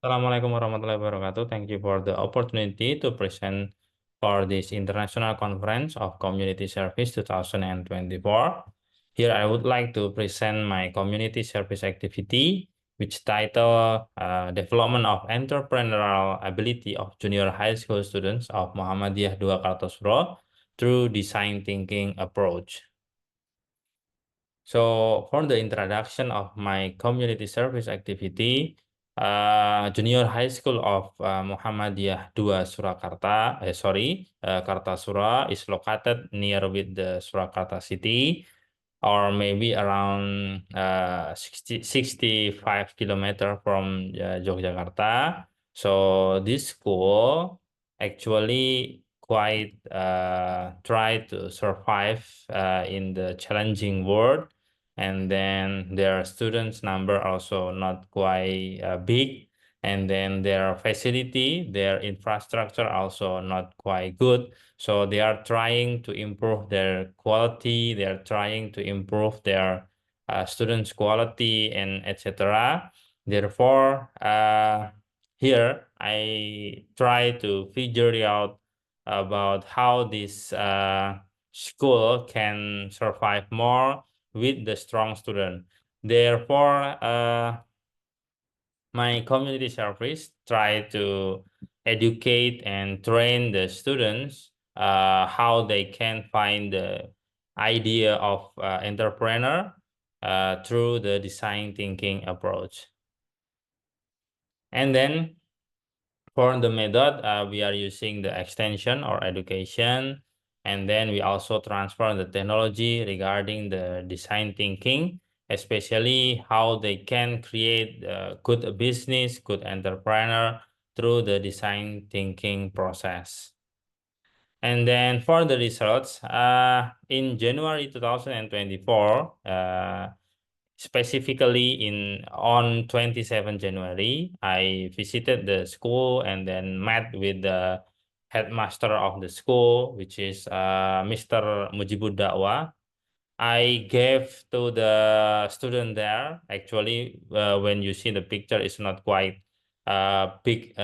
Assalamualaikum warahmatullahi wabarakatuh. Thank you for the opportunity to present for this International Conference of Community Service 2024. Here I would like to present my community service activity, which title Development of Entrepreneurial Ability of Junior High School Students of Muhammadiyah II Kartosuro through Design Thinking Approach. So for the introduction of my community service activity, Junior High School of Muhammadiyah II Surakarta, Kartasura is located near with the Surakarta city, or maybe around 65 kilometers from Yogyakarta. So this school actually quite try to survive in the challenging world, and then their students number also not quite big, and then their facility, their infrastructure also not quite good. So they are trying to improve their quality, they are trying to improve their students quality, and etc. Therefore here I try to figure out about how this school can survive more with the strong student. Therefore, my community service try to educate and train the students how they can find the idea of entrepreneur through the design thinking approach. And then for the method, we are using the extension or education, and then we also transfer the technology regarding the design thinking, especially how they can create good business, good entrepreneur through the design thinking process. And then for the results, in January 2024, specifically on 27 January, I visited the school and then met with the headmaster of the school, which is Mr. Mujibud Da'wah. I gave to the student there. Actually, when you see the picture, it's not quite big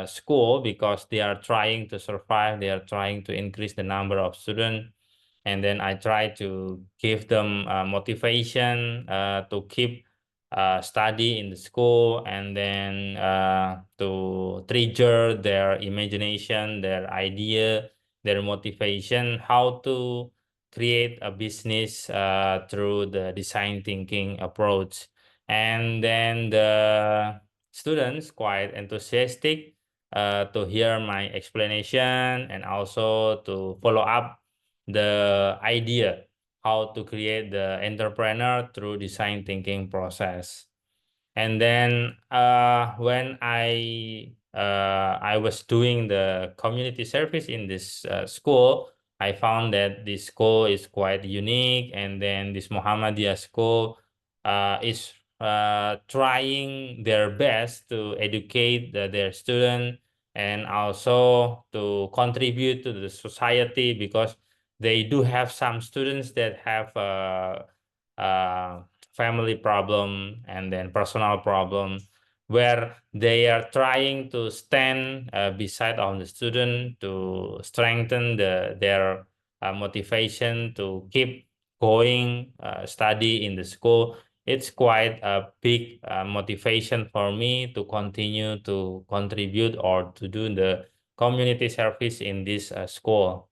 school because they are trying to survive. They are trying to increase the number of students, and then I try to give them motivation to keep study in the school, and then to trigger their imagination, their idea, their motivation, how to create a business through the design thinking approach. And then the students quite enthusiastic to hear my explanation and also to follow up the idea how to create the entrepreneur through design thinking process. And then when I was doing the community service in this school, I found that this school is quite unique, and then this Muhammadiyah school is trying their best to educate their students and also to contribute to the society, because they do have some students that have family problem and then personal problem, where they are trying to stand beside of the student to strengthen their motivation to keep going study in the school. It's quite a big motivation for me to continue to contribute or to do the community service in this school.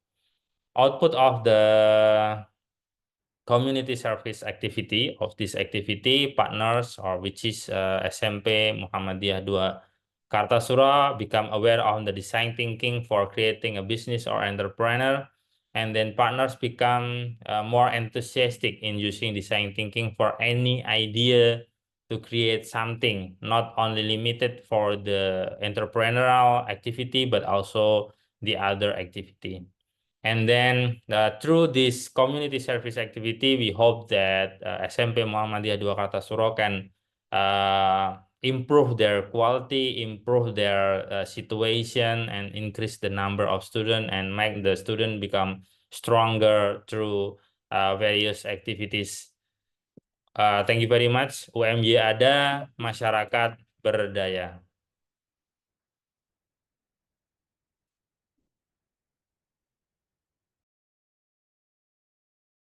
Output of the community service activity of this activity, partners, or which is SMP Muhammadiyah II Kartasura, become aware of the design thinking for creating a business or entrepreneur, and then partners become more enthusiastic in using design thinking for any idea to create something, not only limited for the entrepreneurial activity, but also the other activity. And then through this community service activity, we hope that SMP Muhammadiyah II Kartasura can improve their quality, improve their situation, and increase the number of students and make the student become stronger through various activities. Thank you very much. UMY ada, masyarakat berdaya.